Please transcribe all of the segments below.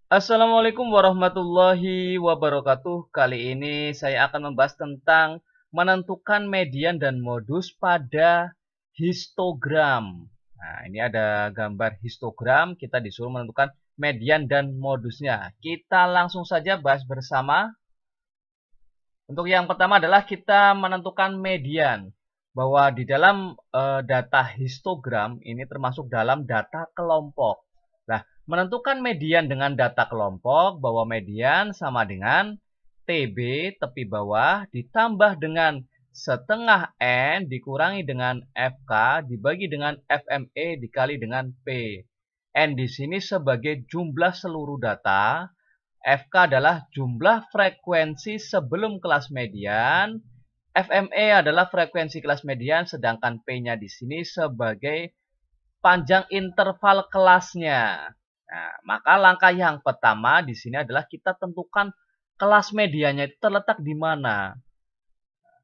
Assalamualaikum warahmatullahi wabarakatuh. Kali ini saya akan membahas tentang menentukan median dan modus pada histogram. Nah, ini ada gambar histogram, kita disuruh menentukan median dan modusnya. Kita langsung saja bahas bersama. Untuk yang pertama adalah kita menentukan median. Bahwa di dalam data histogram ini termasuk dalam data kelompok. Nah, menentukan median dengan data kelompok, bahwa median sama dengan TB, tepi bawah, ditambah dengan setengah N dikurangi dengan FK dibagi dengan FME dikali dengan P. N di sini sebagai jumlah seluruh data, FK adalah jumlah frekuensi sebelum kelas median, FME adalah frekuensi kelas median, sedangkan P-nya di sini sebagai panjang interval kelasnya. Nah, maka langkah yang pertama di sini adalah kita tentukan kelas mediannya itu terletak di mana.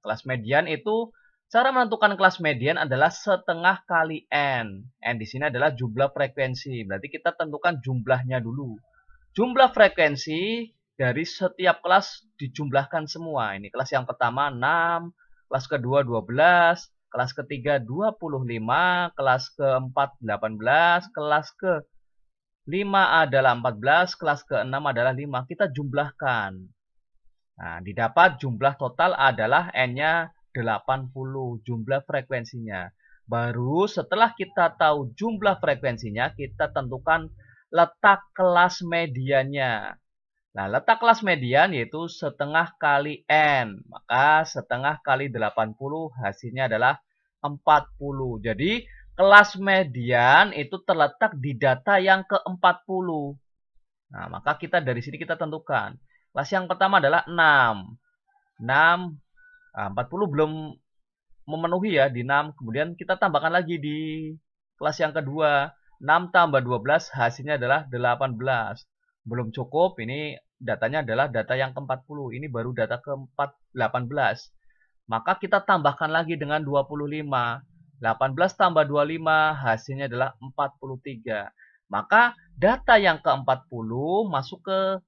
Kelas median itu, cara menentukan kelas median adalah setengah kali N. N di sini adalah jumlah frekuensi. Berarti kita tentukan jumlahnya dulu. Jumlah frekuensi dari setiap kelas dijumlahkan semua. Ini kelas yang pertama 6, kelas kedua 12, kelas ketiga 25, kelas keempat 18, kelas kelima adalah 14, kelas keenam adalah 5. Kita jumlahkan. Nah, didapat jumlah total adalah N-nya 80, jumlah frekuensinya. Baru setelah kita tahu jumlah frekuensinya, kita tentukan letak kelas mediannya. Nah, letak kelas median yaitu setengah kali N. Maka setengah kali 80 hasilnya adalah 40. Jadi, kelas median itu terletak di data yang ke-40. Nah, maka kita dari sini kita tentukan. Kelas yang pertama adalah 6. 6, 40 belum memenuhi ya di 6. Kemudian kita tambahkan lagi di kelas yang kedua. 6 tambah 12 hasilnya adalah 18. Belum cukup, ini datanya adalah data yang ke-40. Ini baru data ke-18. Maka kita tambahkan lagi dengan 25. 18 tambah 25 hasilnya adalah 43. Maka data yang ke-40 masuk ke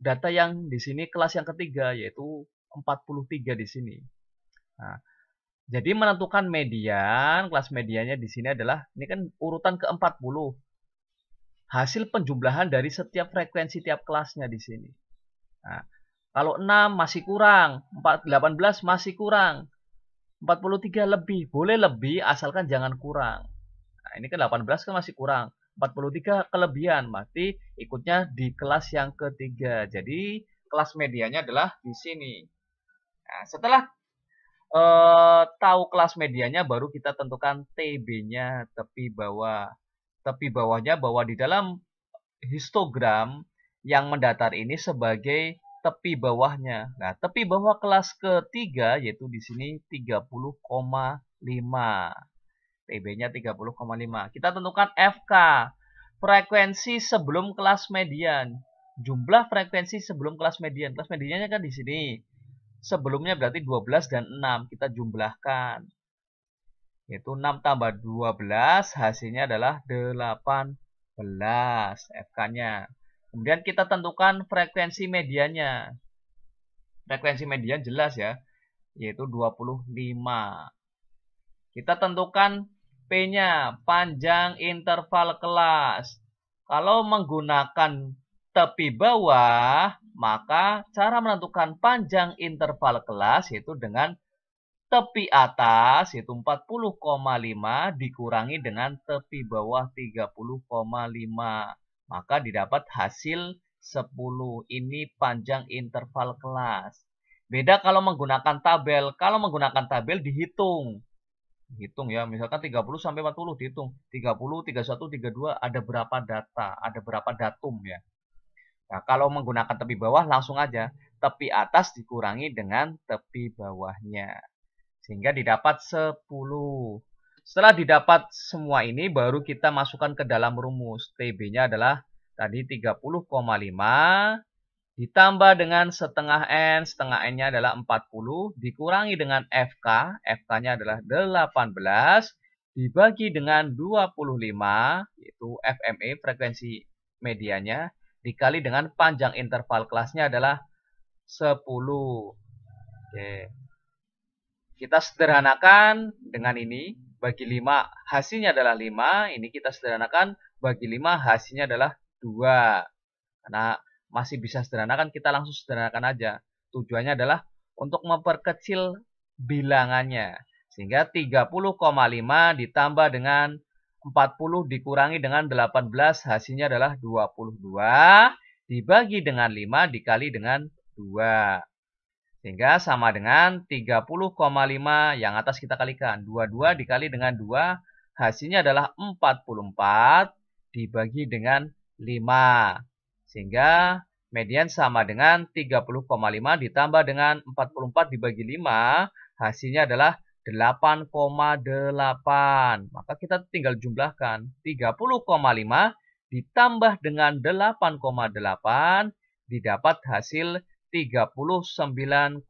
data yang di sini kelas yang ketiga, yaitu 43 di sini. Nah, jadi menentukan median, kelas mediannya di sini adalah, ini kan urutan ke-40. Hasil penjumlahan dari setiap frekuensi tiap kelasnya di sini. Nah, kalau 6 masih kurang, 18 masih kurang, 43 lebih. Boleh lebih asalkan jangan kurang. Nah, ini kan 18 kan masih kurang. 43 kelebihan, berarti ikutnya di kelas yang ketiga. Jadi kelas medianya adalah di sini. Nah, setelah tahu kelas medianya, baru kita tentukan TB-nya, tepi bawah. Tepi bawahnya bahwa di dalam histogram yang mendatar ini sebagai tepi bawahnya. Nah, tepi bawah kelas ketiga yaitu di sini 30,5. TB-nya 30,5. Kita tentukan FK, frekuensi sebelum kelas median. Jumlah frekuensi sebelum kelas median. Kelas mediannya kan di sini. Sebelumnya berarti 12 dan 6. Kita jumlahkan. Yaitu 6 tambah 12 hasilnya adalah 18 FK-nya. Kemudian kita tentukan frekuensi mediannya. Frekuensi median jelas ya, yaitu 25. Kita tentukan P-nya, panjang interval kelas. Kalau menggunakan tepi bawah, maka cara menentukan panjang interval kelas yaitu dengan tepi atas, yaitu 40,5 dikurangi dengan tepi bawah 30,5. Maka didapat hasil 10. Ini panjang interval kelas. Beda kalau menggunakan tabel. Kalau menggunakan tabel dihitung. Hitung ya, misalkan 30 sampai 40 dihitung. 30, 31, 32 ada berapa data, ada berapa datum ya. Nah, kalau menggunakan tepi bawah langsung aja tepi atas dikurangi dengan tepi bawahnya. Sehingga didapat 10. Setelah didapat semua ini baru kita masukkan ke dalam rumus. TB-nya adalah tadi 30,5 ditambah dengan setengah N, setengah N-nya adalah 40, dikurangi dengan FK, FK-nya adalah 18, dibagi dengan 25, yaitu FME, frekuensi medianya, dikali dengan panjang interval kelasnya adalah 10. Oke. Kita sederhanakan dengan ini, bagi 5 hasilnya adalah 5, ini kita sederhanakan, bagi 5 hasilnya adalah 2. Karena masih bisa sederhanakan, kita langsung sederhanakan aja. Tujuannya adalah untuk memperkecil bilangannya. Sehingga 30,5 ditambah dengan 40 dikurangi dengan 18 hasilnya adalah 22 dibagi dengan 5 dikali dengan 2. Sehingga sama dengan 30,5 yang atas kita kalikan. 22 dikali dengan 2 hasilnya adalah 44 dibagi dengan 5. Sehingga median sama dengan 30,5 ditambah dengan 44 dibagi 5 hasilnya adalah 8,8. Maka kita tinggal jumlahkan 30,5 ditambah dengan 8,8 didapat hasil 39,3.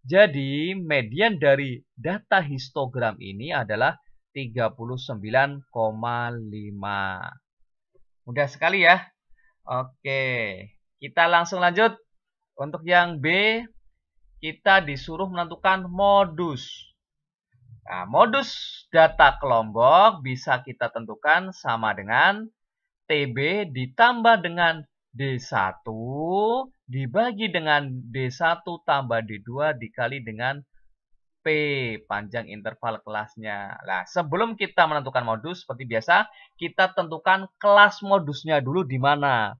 Jadi median dari data histogram ini adalah 39,5. Mudah sekali ya. Oke, kita langsung lanjut. Untuk yang B, kita disuruh menentukan modus. Nah, modus data kelompok bisa kita tentukan sama dengan TB ditambah dengan D1 dibagi dengan D1 tambah D2 dikali dengan P, panjang interval kelasnya. Nah, sebelum kita menentukan modus, seperti biasa, kita tentukan kelas modusnya dulu di mana.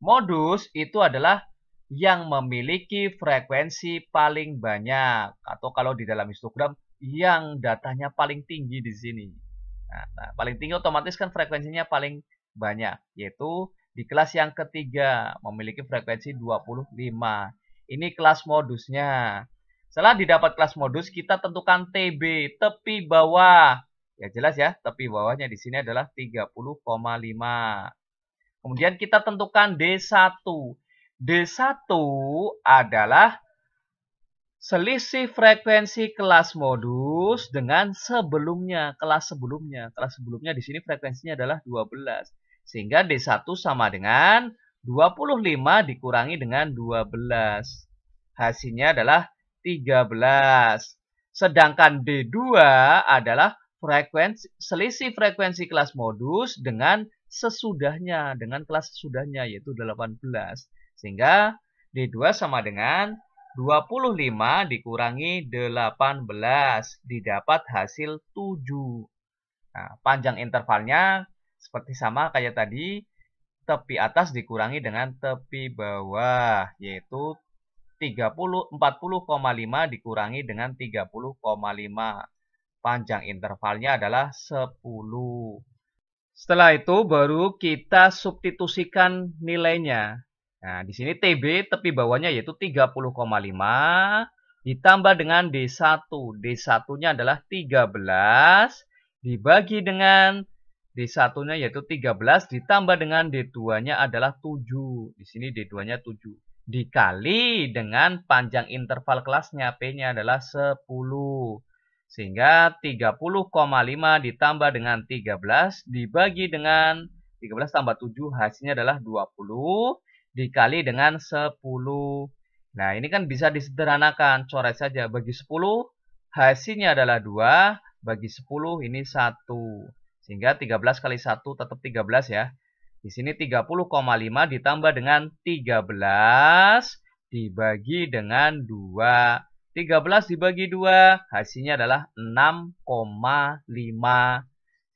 Modus itu adalah yang memiliki frekuensi paling banyak. Atau kalau di dalam histogram, yang datanya paling tinggi di sini. Nah, paling tinggi otomatis kan frekuensinya paling banyak, yaitu di kelas yang ketiga memiliki frekuensi 25. Ini kelas modusnya. Setelah didapat kelas modus, kita tentukan TB, tepi bawah. Ya jelas ya, tepi bawahnya di sini adalah 30,5. Kemudian kita tentukan D1. D1 adalah selisih frekuensi kelas modus dengan sebelumnya, kelas sebelumnya. Kelas sebelumnya di sini frekuensinya adalah 12. Sehingga D1 sama dengan 25 dikurangi dengan 12. Hasilnya adalah 13. Sedangkan D2 adalah selisih frekuensi kelas modus dengan sesudahnya, dengan kelas sesudahnya yaitu 18. Sehingga D2 sama dengan 25 dikurangi 18 didapat hasil 7. Nah, panjang intervalnya seperti sama kayak tadi, tepi atas dikurangi dengan tepi bawah, yaitu 40,5 dikurangi dengan 30,5. Panjang intervalnya adalah 10. Setelah itu baru kita substitusikan nilainya. Nah, di sini TB tepi bawahnya yaitu 30,5 ditambah dengan D1. D1-nya adalah 13 dibagi dengan D1-nya yaitu 13 ditambah dengan D2-nya adalah 7. Di sini D2-nya 7. Dikali dengan panjang interval kelasnya, P-nya adalah 10. Sehingga 30,5 ditambah dengan 13 dibagi dengan 13 tambah 7 hasilnya adalah 20 dikali dengan 10. Nah, ini kan bisa disederhanakan. Coret saja. Bagi 10 hasilnya adalah 2. Bagi 10 ini 1. Sehingga 13 kali 1 tetap 13 ya. Di sini 30,5 ditambah dengan 13 dibagi dengan 2. 13 dibagi 2 hasilnya adalah 6,5.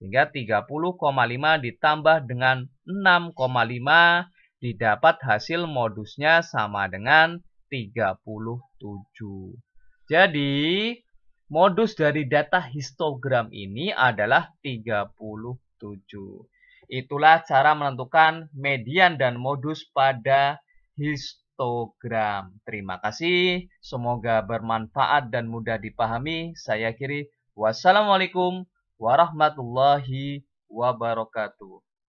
Sehingga 30,5 ditambah dengan 6,5 didapat hasil modusnya sama dengan 37. Jadi, modus dari data histogram ini adalah 37. Itulah cara menentukan median dan modus pada histogram. Terima kasih. Semoga bermanfaat dan mudah dipahami. Saya akhiri. Wassalamualaikum warahmatullahi wabarakatuh.